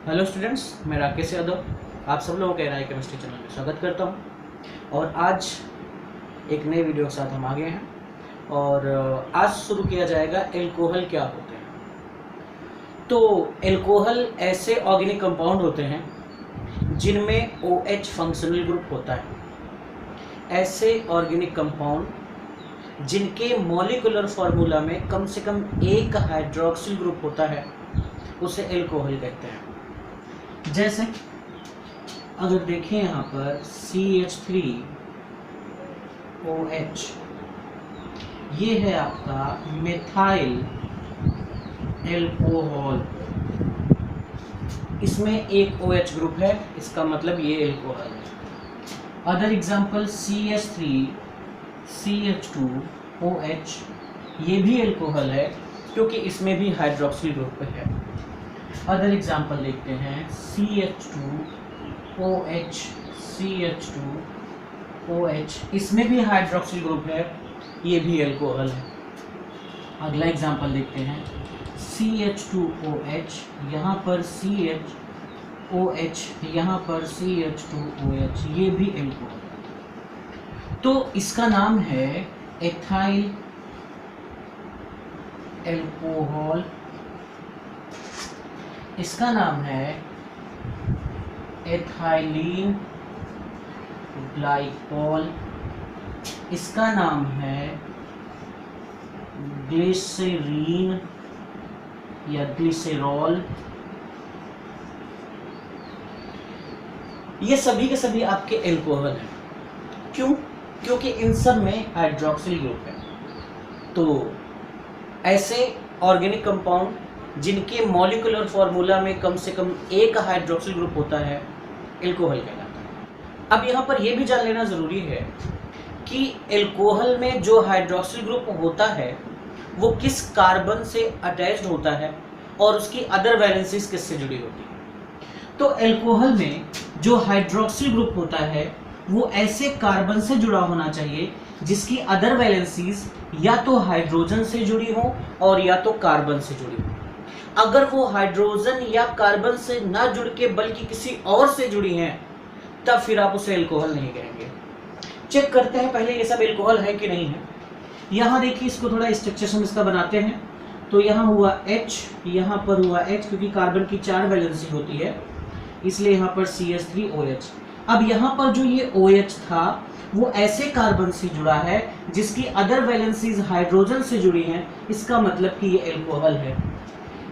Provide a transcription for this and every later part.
Hello students, मैं राकेश यादव आप सब लोगों के राय केमिस्ट्री चैनल में स्वागत करता हूं। और आज एक नए वीडियो के साथ हम आ गए हैं और आज शुरू किया जाएगा एल्कोहल क्या होते हैं। तो एल्कोहल ऐसे ऑर्गेनिक कंपाउंड होते हैं जिनमें OH फंक्शनल ग्रुप होता है। ऐसे ऑर्गेनिक कंपाउंड जिनके मॉलिक्यूलर फार्मूला में कम से कम एक हाइड्रोक्सिल ग्रुप होता है उसे एल्कोहल कहते हैं। जैसे अगर देखें यहाँ पर CH3OH, ये है आपका मेथाइल एल्कोहल। इसमें एक OH ग्रुप है, इसका मतलब ये एल्कोहल है। अदर एग्जांपल CH3 CH2OH, ये भी एल्कोहल है क्योंकि इसमें भी हाइड्रोक्सिल ग्रुप है। अदर एग्जांपल देखते हैं CH2OH CH2OH, इसमें भी हाइड्रोक्सिल ग्रुप है, ये भी एल्कोहल है। अगला एग्जांपल देखते हैं CH2OH, यहाँ पर CHOH, यहाँ पर CH2OH, ये भी एल्कोहल है। तो इसका नाम है एथाइल एल्कोहल, इसका नाम है एथाइलीन ग्लाइकोल, इसका नाम है ग्लिसरीन या ग्लिसरॉल। ये सभी के सभी आपके एल्कोहल हैं। क्यों? क्योंकि इन सब में हाइड्रोक्सिल ग्रुप है। तो ऐसे ऑर्गेनिक कंपाउंड जिनके मॉलिक्यूलर फार्मूला में कम से कम एक हाइड्रोक्सिल ग्रुप होता है एल्कोहल कहलाता है। अब यहाँ पर यह भी जान लेना जरूरी है कि एल्कोहल में जो हाइड्रोक्सिल ग्रुप होता है वो किस कार्बन से अटैच्ड होता है और उसकी अदर वैलेंसीज किससे जुड़ी होती है। तो एल्कोहल में जो हाइड्रोक्सिल ग्रुप होता है वो ऐसे कार्बन से जुड़ा होना चाहिए जिसकी अदर वैलेंसीज या तो हाइड्रोजन से जुड़ी हो और या तो कार्बन से जुड़ी हो। अगर वो हाइड्रोजन या कार्बन से ना जुड़ के बल्कि किसी और से जुड़ी हैं तब फिर आप उसे एल्कोहल नहीं कहेंगे। चेक करते हैं पहले ये सब एल्कोहल है कि नहीं है। यहाँ देखिए, इसको थोड़ा स्ट्रक्चर हम इसका बनाते हैं। तो यहाँ हुआ H, यहाँ पर हुआ H, क्योंकि कार्बन की 4 वैलेंसी होती है इसलिए यहाँ पर CH3OH। अब यहाँ पर जो ये OH था वो ऐसे कार्बन से जुड़ा है जिसकी अदर वैलेंसीज हाइड्रोजन से जुड़ी हैं, इसका मतलब कि ये एल्कोहल है।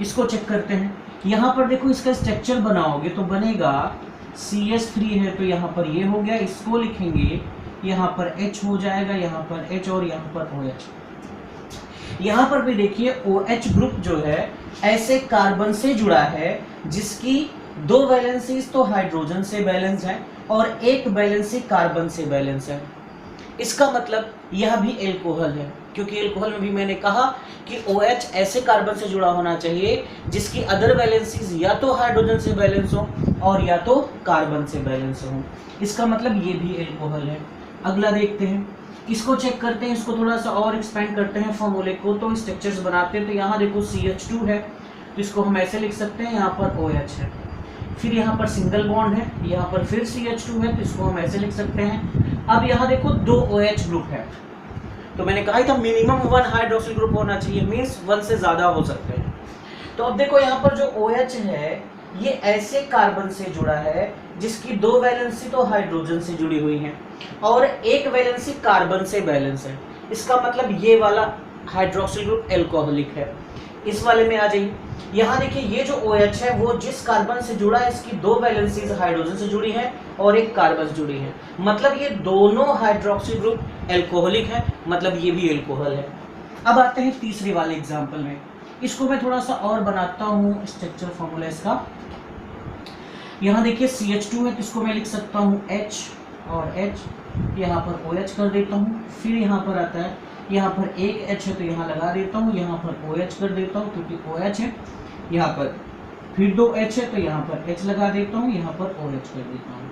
इसको चेक करते हैं। यहाँ पर देखो, इसका स्ट्रक्चर बनाओगे तो बनेगा CH3 है तो यहाँ पर ये हो गया, इसको लिखेंगे यहाँ पर H हो जाएगा, यहाँ पर H और यहाँ पर OH। यहाँ पर भी देखिए OH ग्रुप जो है ऐसे कार्बन से जुड़ा है जिसकी 2 वैलेंसीज तो हाइड्रोजन से बैलेंस है और एक वैलेंसी कार्बन से बैलेंस है। इसका मतलब यह भी एल्कोहल है, क्योंकि एल्कोहल में भी मैंने कहा कि OH ऐसे कार्बन से जुड़ा होना चाहिए जिसकी अदर वैलेंसीज या तो हाइड्रोजन से बैलेंस हो और या तो कार्बन से बैलेंस हो। इसका मतलब ये भी एल्कोहल है। अगला देखते हैं, इसको चेक करते हैं, इसको थोड़ा सा और एक्सपेंड करते हैं फॉर्मूले को, तो स्ट्रक्चर्स बनाते हैं। तो यहाँ देखो CH2 है तो इसको हम ऐसे लिख सकते हैं, यहाँ पर OH है, फिर यहाँ पर सिंगल बॉन्ड है, यहाँ पर फिर CH2 है तो इसको हम ऐसे लिख सकते हैं। अब यहाँ देखो 2 OH ग्रुप है, तो मैंने कहा था मिनिमम 1 हाइड्रोक्सिल ग्रुप होना चाहिए, मीन्स 1 से ज्यादा हो सकते हैं। तो अब देखो यहाँ पर जो OH है ये ऐसे कार्बन से जुड़ा है जिसकी 2 वैलेंसी तो हाइड्रोजन से जुड़ी हुई हैं और एक वैलेंसी कार्बन से बैलेंस है। इसका मतलब ये वाला हाइड्रोक्सिल ग्रुप एल्कोहलिक है। इस वाले में आ जाइए, यहाँ देखिए ये जो OH है वो जिस कार्बन से जुड़ा है इसकी 2 वैलेंसीज हाइड्रोजन से जुड़ी हैं और एक कार्बन से जुड़ी है, मतलब ये दोनों हाइड्रोक्सिल ग्रुप एल्कोहलिक है, मतलब ये भी एल्कोहल है। अब आते हैं तीसरे वाले एग्जांपल में। इसको मैं थोड़ा सा और बनाता हूँ स्ट्रक्चर फॉर्मूला इसका। यहाँ देखिए CH2 है तो इसको मैं लिख सकता हूँ H और H, यहाँ पर OH कर देता हूँ। फिर यहाँ पर आता है, यहाँ पर एक H है तो यहाँ लगा देता हूँ, यहाँ पर OH कर देता हूँ क्योंकि OH है, यहाँ पर फिर 2 H है तो यहाँ पर H लगा देता हूँ, यहाँ पर OH कर देता हूँ।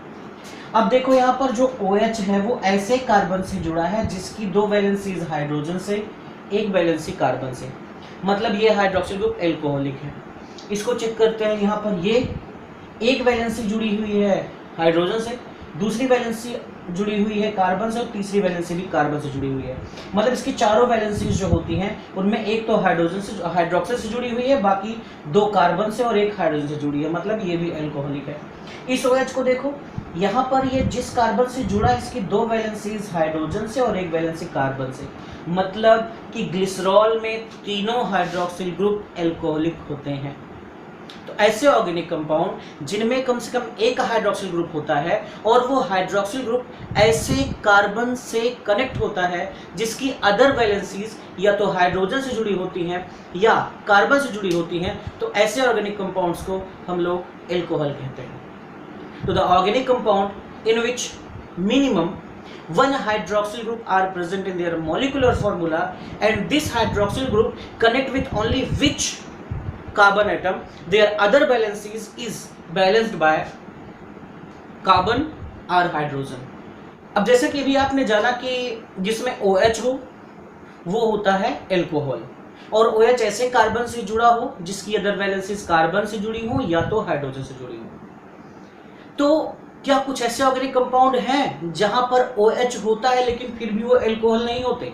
अब देखो यहाँ पर जो OH है वो ऐसे कार्बन से जुड़ा है जिसकी 2 वैलेंसीज हाइड्रोजन से, एक वैलेंसी कार्बन से, मतलब ये हाइड्रोक्सिल ग्रुप एल्कोहलिक है। इसको चेक करते हैं, यहाँ पर ये एक वैलेंसी जुड़ी हुई है हाइड्रोजन से, दूसरी वैलेंसी जुड़ी हुई है कार्बन से और तीसरी वैलेंसी भी कार्बन से जुड़ी हुई है। मतलब इसकी चारों वैलेंसीज जो होती हैं उनमें एक तो हाइड्रोजन से हाइड्रोक्साइड से जुड़ी हुई है, बाकी दो कार्बन से और एक हाइड्रोजन से जुड़ी है, मतलब ये भी एल्कोहलिक है। इस OH को देखो, यहाँ पर ये जिस कार्बन से जुड़ा है इसकी दो वैलेंसीज हाइड्रोजन से और एक वैलेंसी कार्बन से, मतलब कि ग्लिसरॉल में तीनों हाइड्रोक्सिल ग्रुप एल्कोहलिक होते हैं। तो ऐसे ऑर्गेनिक कंपाउंड जिनमें कम से कम एक हाइड्रोक्सिल ग्रुप होता है और वो हाइड्रोक्सिल ग्रुप ऐसे कार्बन से कनेक्ट होता है जिसकी अदर वैलेंसीज या तो हाइड्रोजन से जुड़ी होती हैं या कार्बन से जुड़ी होती हैं, तो ऐसे ऑर्गेनिक कंपाउंड्स को हम लोग एल्कोहल कहते हैं। तो the organic compound in which minimum one hydroxyl group are present in their molecular formula and this hydroxyl group connect with only which carbon atom, their other valencies is balanced by carbon or hydrogen। अब जैसे कि अभी आपने जाना कि जिसमें OH हो वो होता है एल्कोहल, और OH ऐसे कार्बन से जुड़ा हो जिसकी अदर वैलेंसीज कार्बन से जुड़ी हो या तो हाइड्रोजन से जुड़ी हो। तो क्या कुछ ऐसे ऑर्गेनिक कंपाउंड हैं जहां पर OH होता है लेकिन फिर भी वो एल्कोहल नहीं होते?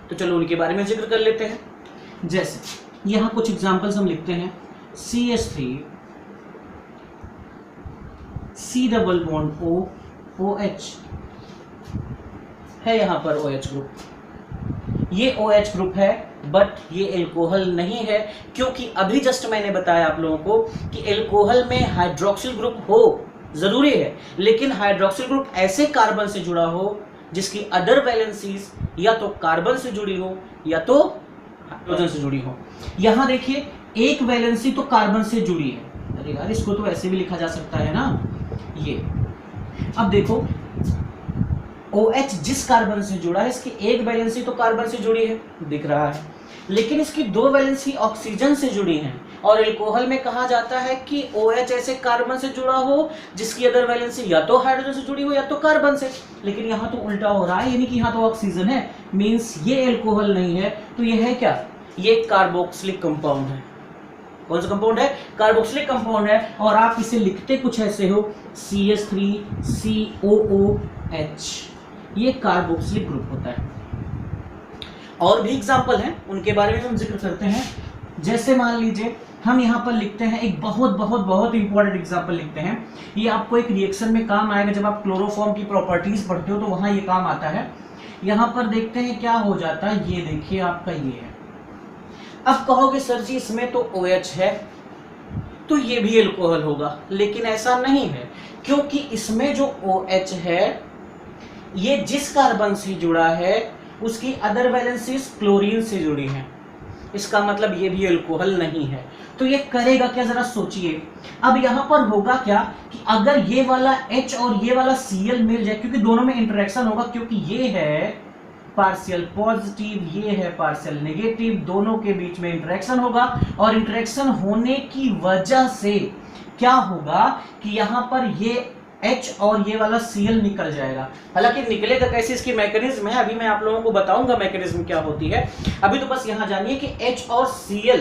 तो चलो उनके बारे में जिक्र कर लेते हैं। जैसे यहां कुछ एग्जांपल्स हम लिखते हैं, CH3 C double bond O OH है, यहां पर OH ग्रुप, ये OH ग्रुप है बट ये एल्कोहल नहीं है, क्योंकि अभी जस्ट मैंने बताया आप लोगों को कि एल्कोहल में हाइड्रोक्सिल ग्रुप हो जरूरी है, लेकिन हाइड्रोक्सिल ग्रुप ऐसे कार्बन से जुड़ा हो जिसकी अदर वैलेंसीज या तो कार्बन से जुड़ी हो या तो हाइड्रोजन से जुड़ी हो। यहां देखिए एक वैलेंसी तो कार्बन से जुड़ी है, अरे यार इसको तो ऐसे भी लिखा जा सकता है ना, ये अब देखो OH जिस कार्बन से जुड़ा है इसकी एक वैलेंसी तो कार्बन से जुड़ी है, दिख रहा है, लेकिन इसकी दो वैलेंसी ऑक्सीजन से जुड़ी हैं, और एल्कोहल में कहा जाता है कि OH ऐसे कार्बन से जुड़ा हो जिसकी अदर वैलेंसी या तो हाइड्रोजन से जुड़ी हो या तो कार्बन से, लेकिन यहाँ तो उल्टा हो रहा है, यानी कि यहाँ तो ऑक्सीजन है, मींस ये एल्कोहल नहीं है। तो ये है क्या? ये कार्बोक्सिलिक कंपाउंड है। कौन सा कंपाउंड है? कार्बोक्सिलिक कंपाउंड है, और आप इसे लिखते कुछ ऐसे हो CH3COOH, ये कार्बोक्सिलिक ग्रुप होता है। और भी एग्जाम्पल हैं, उनके बारे में हम जिक्र करते हैं। जैसे मान लीजिए हम यहाँ पर लिखते हैं एक बहुत बहुत बहुत इंपॉर्टेंट एग्जाम्पल लिखते हैं, ये आपको एक रिएक्शन में काम आएगा, जब आप क्लोरोफॉर्म की प्रॉपर्टीज पढ़ते हो तो वहां ये काम आता है। यहाँ पर देखते हैं क्या हो जाता है, ये देखिए आपका ये है। अब कहोगे सर जी इसमें तो OH है तो ये भी एल्कोहल होगा, लेकिन ऐसा नहीं है, क्योंकि इसमें जो OH है ये जिस कार्बन से जुड़ा है उसकी अदर वैलेंसीज क्लोरीन से जुड़ी हैं, इसका मतलब ये भी एल्कोहल नहीं है। तो ये करेगा क्या, जरा सोचिए। अब यहाँ पर होगा क्या कि अगर ये वाला H और ये वाला Cl मिल जाए, क्योंकि दोनों में इंटरेक्शन होगा, क्योंकि ये है पार्शियल पॉजिटिव, ये है पार्शियल नेगेटिव, दोनों के बीच में इंटरेक्शन होगा, और इंटरेक्शन होने की वजह से क्या होगा कि यहाँ पर ये H और ये वाला Cl निकल जाएगा। हालांकि निकलेगा कैसे, इसकी मैकेनिज्म है, अभी मैं आप लोगों को बताऊंगा मैकेनिज्म क्या होती है। अभी तो बस यहाँ जानिए कि H और Cl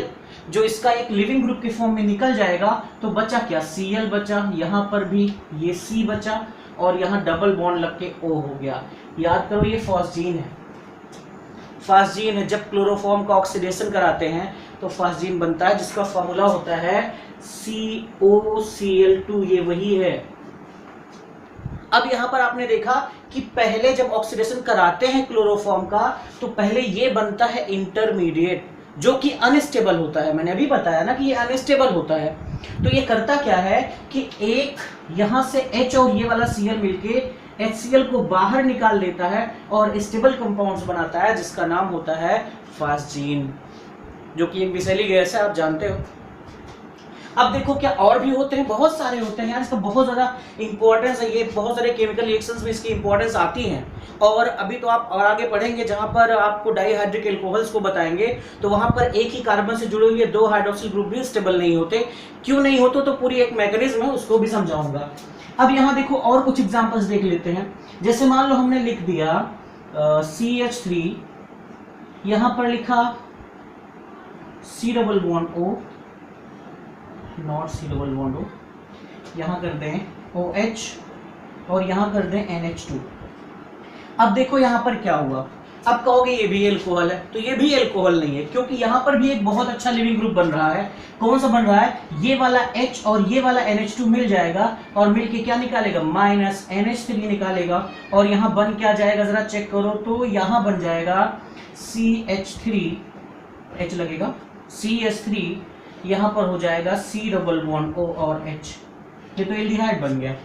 जो इसका एक लिविंग ग्रुप के फॉर्म में निकल जाएगा, तो बचा क्या, Cl बचा, यहाँ पर भी ये C बचा, और यहाँ डबल बॉन्ड लग के O हो गया। याद करो ये फॉस्जीन है, फास्जीन है। जब क्लोरोफॉर्म का ऑक्सीडेशन कराते हैं तो फास्जीन बनता है, जिसका फॉर्मूला होता है COCl2, ये वही है। अब यहां पर आपने देखा कि पहले जब ऑक्सीडेशन कराते हैं क्लोरोफॉर्म का तो पहले ये बनता है इंटरमीडिएट, जो कि अनस्टेबल होता है। मैंने अभी बताया ना कि ये अनस्टेबल होता है। तो ये करता क्या है कि एक यहां से H और ये वाला Cl मिलके HCl को बाहर निकाल लेता है और स्टेबल कंपाउंड्स बनाता है, जिसका नाम होता है फास्जीन, जो कि एक विषैली गैस है, आप जानते हो। अब देखो क्या और भी होते हैं, बहुत सारे होते हैं यार, इसका बहुत ज़्यादा इंपॉर्टेंस है, ये बहुत सारे केमिकल रिएक्शंस में इसकी इंपॉर्टेंस आती हैं। और अभी तो आप और आगे पढ़ेंगे जहाँ पर आपको डाइहाइड्रिक एल्कोहल्स को बताएंगे, तो वहाँ पर एक ही कार्बन से जुड़े हुए दो हाइड्रोक्सिल ग्रुप भी स्टेबल नहीं होते। क्यों नहीं होते, तो पूरी एक मैकेनिज्म है, उसको भी समझाऊंगा। अब यहाँ देखो और कुछ एग्जाम्पल्स देख लेते हैं। जैसे मान लो हमने लिख दिया CH3, यहाँ पर लिखा C double bond O, not C double bond O, यहाँ कर दें OH और यहाँ कर दें NH2। अब देखो यहाँ पर क्या हुआ, अब कहोगे ये भी एल्कोहल है, तो ये भी एल्कोहल नहीं है, क्योंकि यहाँ पर भी एक बहुत अच्छा लिविंग ग्रुप बन रहा है। कौन सा बन रहा है, ये वाला H और ये वाला NH2 मिल जाएगा और मिलके क्या निकालेगा, -NH3 निकालेगा। और यहाँ बन क्या जाएगा, जरा चेक करो तो यहाँ बन जाएगा CH3, H लगेगा CH3, यहाँ पर हो जाएगा C डबल बॉन्ड O और H, ये तो एल्डिहाइड बन गया।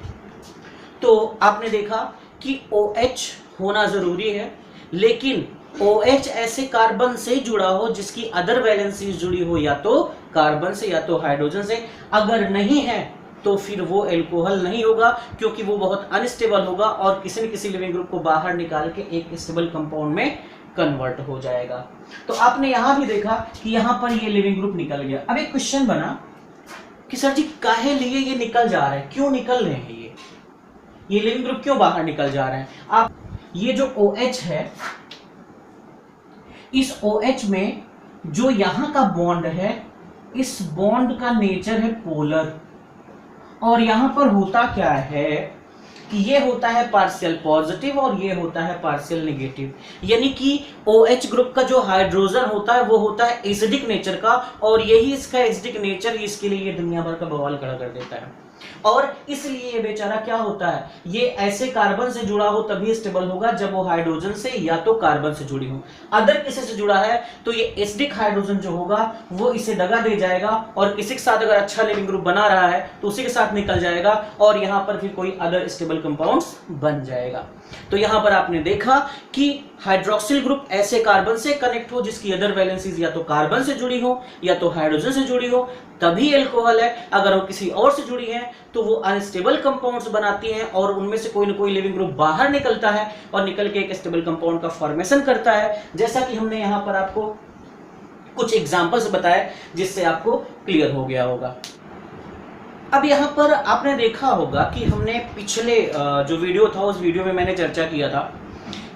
तो आपने देखा कि OH होना जरूरी है, लेकिन OH ऐसे कार्बन से जुड़ा हो जिसकी अदर वैलेंसीज जुड़ी हो, या तो कार्बन से या तो हाइड्रोजन से। अगर नहीं है तो फिर वो एल्कोहल नहीं होगा, क्योंकि वो बहुत अनस्टेबल होगा और किसी न किसी लिविंग ग्रुप को बाहर निकाल के एक स्टेबल कंपाउंड में कन्वर्ट हो जाएगा। तो आपने यहां भी देखा कि यहां पर ये लिविंग ग्रुप निकल गया। अब एक क्वेश्चन बना कि सर जी काहे लिए ये निकल जा रहे हैं, क्यों निकल रहे हैं, ये लिविंग ग्रुप क्यों बाहर निकल जा रहे हैं। आप ये जो OH है, इस OH में जो यहां का बॉन्ड है, इस बॉन्ड का नेचर है पोलर, और यहां पर होता क्या है कि ये होता है पार्शियल पॉजिटिव और ये होता है पार्शियल नेगेटिव। यानी कि OH ग्रुप का जो हाइड्रोजन होता है वो होता है एसिडिक नेचर का, और यही इसका एसिडिक नेचर ही इसके लिए ये दुनिया भर का बवाल खड़ा कर देता है। और इसलिए ये बेचारा क्या होता है, ये ऐसे कार्बन से जुड़ा हो तभी स्टेबल होगा जब वो हाइड्रोजन से या तो कार्बन से जुड़ी हो। अदर किसी से जुड़ा है तो ये एसिडिक हाइड्रोजन जो होगा वो इसे दगा दे जाएगा, और किसी के साथ अगर अच्छा लिविंग ग्रुप बना रहा है तो उसी के साथ निकल जाएगा, और यहां पर फिर कोई अदर स्टेबल कंपाउंड्स बन जाएगा। तो यहां पर आपने देखा कि हाइड्रोक्सिल ग्रुप ऐसे कार्बन से कनेक्ट हो जिसकी अदर वैलेंसीज या तो कार्बन से जुड़ी हो या तो हाइड्रोजन से जुड़ी हो, तभी एल्कोहल है। अगर वो किसी और से जुड़ी है तो वो अनस्टेबल कंपाउंड्स बनाती हैं, और उनमें से कोई ना कोई लिविंग ग्रुप बाहर निकलता है और निकल के एक स्टेबल कंपाउंड का फॉर्मेशन करता है, जैसा कि हमने यहां पर आपको कुछ एग्जांपल्स बताए जिससे आपको क्लियर हो गया होगा। अब यहाँ पर आपने देखा होगा कि हमने पिछले जो वीडियो था उस वीडियो में मैंने चर्चा किया था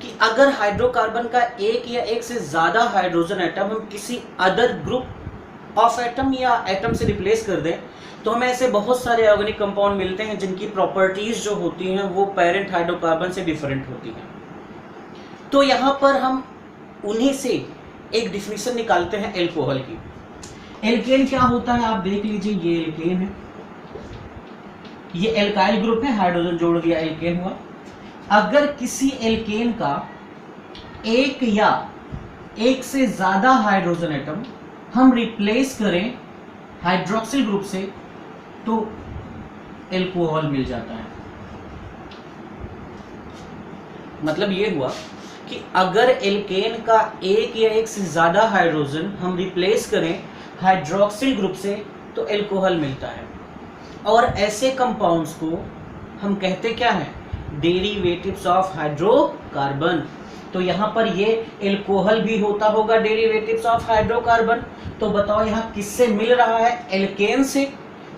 कि अगर हाइड्रोकार्बन का एक या एक से ज्यादा हाइड्रोजन एटम हम किसी अदर ग्रुप ऑफ एटम या एटम से रिप्लेस कर दें तो हमें ऐसे बहुत सारे ऑर्गेनिक कंपाउंड मिलते हैं जिनकी प्रॉपर्टीज जो होती हैं वो पेरेंट हाइड्रोकार्बन से डिफरेंट होती हैं। तो यहाँ पर हम उन्हीं से एक डिफिनीशन निकालते हैं एल्कोहल की। एल्केन क्या होता है आप देख लीजिए, ये एल्केन है, ये एल्काइल ग्रुप है, हाइड्रोजन जोड़ दिया एल्केन हुआ। अगर किसी एल्केन का एक या एक से ज्यादा हाइड्रोजन एटम हम रिप्लेस करें हाइड्रोक्सिल ग्रुप से तो एल्कोहल मिल जाता है। मतलब ये हुआ कि अगर एल्केन का एक या एक से ज्यादा हाइड्रोजन हम रिप्लेस करें हाइड्रोक्सिल ग्रुप से तो एल्कोहल मिलता है। और ऐसे कंपाउंड्स को हम कहते क्या है, डेरिवेटिव्स ऑफ हाइड्रोकार्बन। तो यहाँ पर ये एल्कोहल भी होता होगा डेरिवेटिव्स ऑफ हाइड्रोकार्बन। तो बताओ यहाँ किससे मिल रहा है, एल्केन से।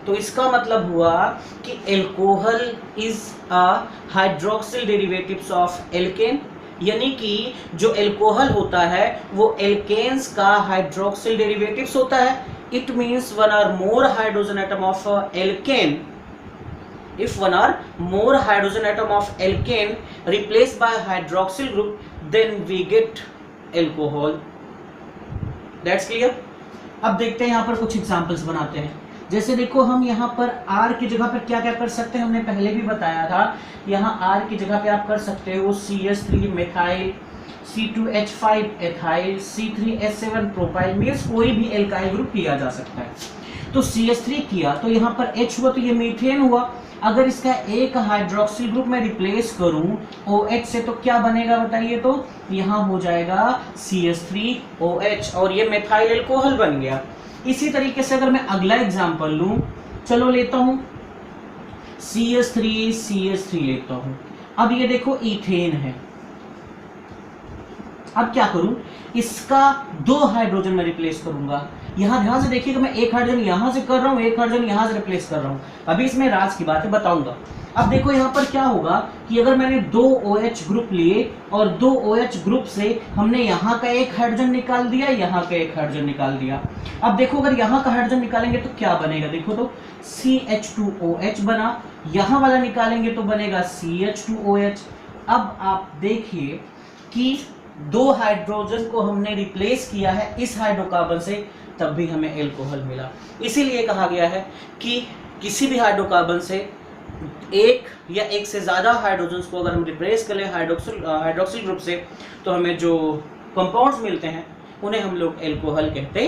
तो इसका मतलब हुआ कि alcohol is a hydroxyl derivatives of alkene, यानी कि जो एल्कोहल होता है वो एल्केन्स का हाइड्रोक्सिल डेरिवेटिव्स होता है। It means one or more hydrogen atom of alkane. If one or more hydrogen atom of alkane replaced by hydroxyl group, then we get alcohol. That's clear? अब देखते हैं यहाँ पर कुछ एग्जांपल्स बनाते हैं। जैसे देखो हम यहाँ पर R की जगह पर क्या क्या कर सकते हैं, हमने पहले भी बताया था। यहाँ R की जगह पे आप कर सकते हो CH3 methyl, C2H5 ethyl, C3H7 propyl, means कोई भी एल्काइल ग्रुप किया जा सकता है। तो CH3 किया तो यहाँ पर H हुआ तो ये मीथेन हुआ। अगर इसका एक हाइड्रोक्सिल ग्रुप में रिप्लेस करूं OH से तो क्या बनेगा बताइए, तो यहाँ हो जाएगा CH3OH और ये मेथाइल एल्कोहल बन गया। इसी तरीके से अगर मैं अगला एग्जाम्पल लूं, चलो लेता हूं CH3 लेता हूं। अब ये देखो इथेन है। अब क्या करूं, इसका 2 हाइड्रोजन में रिप्लेस करूंगा, यहाँ ध्यान से देखिएगा, मैं एक हाइड्रोजन यहाँ से कर रहा हूँ, एक हाइड्रोजन यहाँ से रिप्लेस कर रहा हूँ। अभी इसमें राज की बात है, बताऊंगा। अब देखो यहाँ पर क्या होगा कि अगर मैंने 2 OH ग्रुप लिए और 2 OH ग्रुप से हमने यहाँ का एक हाइड्रोजन निकाल दिया, यहाँ का एक हाइड्रोजन निकाल दिया। अब देखो अगर यहाँ का हाइड्रोजन निकालेंगे तो क्या बनेगा, देखो तो CH2OH बना, यहाँ वाला निकालेंगे तो बनेगा CH2OH। अब आप देखिए कि 2 हाइड्रोजन को हमने रिप्लेस किया है इस हाइड्रोकार्बन से, तब भी हमें एल्कोहल मिला। इसीलिए कहा गया है कि किसी भी हाइड्रोकार्बन से एक या एक से ज़्यादा हाइड्रोजन्स को अगर हम रिप्लेस कर लें हाइड्रोक्सिल ग्रुप से, तो हमें जो कंपाउंड्स मिलते हैं उन्हें हम लोग एल्कोहल कहते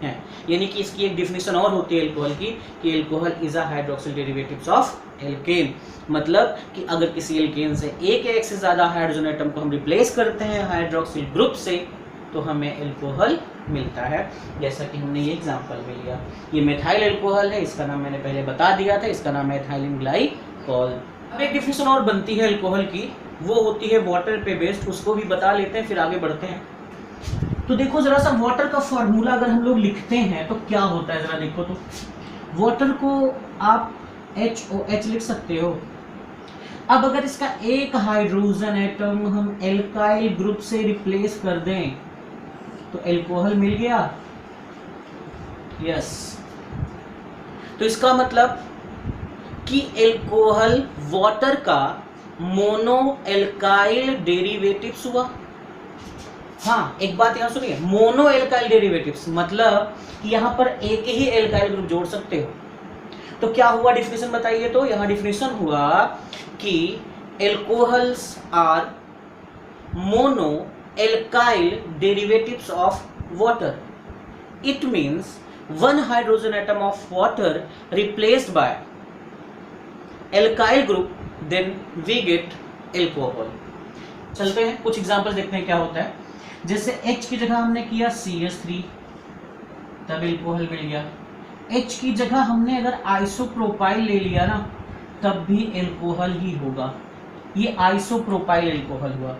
हैं। यानी कि इसकी एक डिफिनेशन और होती है एल्कोहल की, कि alcohol is a hydroxyl derivatives of alkene. मतलब कि अगर किसी एल्केन से एक या एक से ज़्यादा हाइड्रोजन एटम को हम रिप्लेस करते हैं हाइड्रोक्सिल ग्रुप से, तो हमें एल्कोहल मिलता है। जैसा कि हमने ये एग्जांपल में लिया, ये मेथाइल एल्कोहल है, इसका नाम मैंने पहले बता दिया था, इसका नाम है एथाइलिन ग्लाइकोल। अब एक डिफिनेशन और बनती है एल्कोहल की, वो होती है वाटर पे बेस्ड, उसको भी बता लेते हैं फिर आगे बढ़ते हैं। तो देखो जरा सा वाटर का फॉर्मूला अगर हम लोग लिखते हैं तो क्या होता है, जरा देखो तो। वाटर को आप HOH लिख सकते हो। अब अगर इसका एक हाइड्रोजन एटम हम एल्काइल ग्रुप से रिप्लेस कर दें तो एल्कोहल मिल गया, यस। तो इसका मतलब कि एल्कोहल वाटर का मोनो एल्काइल डेरिवेटिव्स हुआ। हाँ, एक बात यहां सुनिए, मोनो एल्काइल डेरिवेटिव्स मतलब कि यहां पर एक ही एल्काइल ग्रुप जोड़ सकते हो। तो क्या हुआ, डिफिनेशन बताइए। तो यहां डिफिनेशन हुआ कि alcohols are mono alkyl derivatives of water. It means one hydrogen atom of water replaced by alkyl group, then we get alcohol. चलते हैं कुछ एग्जांपल देखते हैं क्या होता है। जैसे H की जगह हमने किया CH3, तब एल्कोहल मिल गया। H की जगह हमने अगर आइसोप्रोपाइल ले लिया ना, तब भी एल्कोहल ही होगा। ये आइसोप्रोपाइल एल्कोहल हुआ।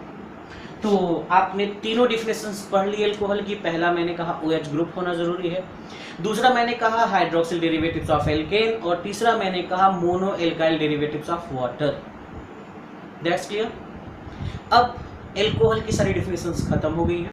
तो आपने तीनों डिफिनेशंस पढ़ ली एल्कोहल की। पहला मैंने कहा OH ग्रुप होना जरूरी है, दूसरा मैंने कहा हाइड्रोक्सिल डेरिवेटिव्स ऑफ एल्केन, और तीसरा मैंने कहा mono alkyl derivatives of water. That's clear. अब एल्कोहल की सारी डिफिनेशंस खत्म हो गई हैं।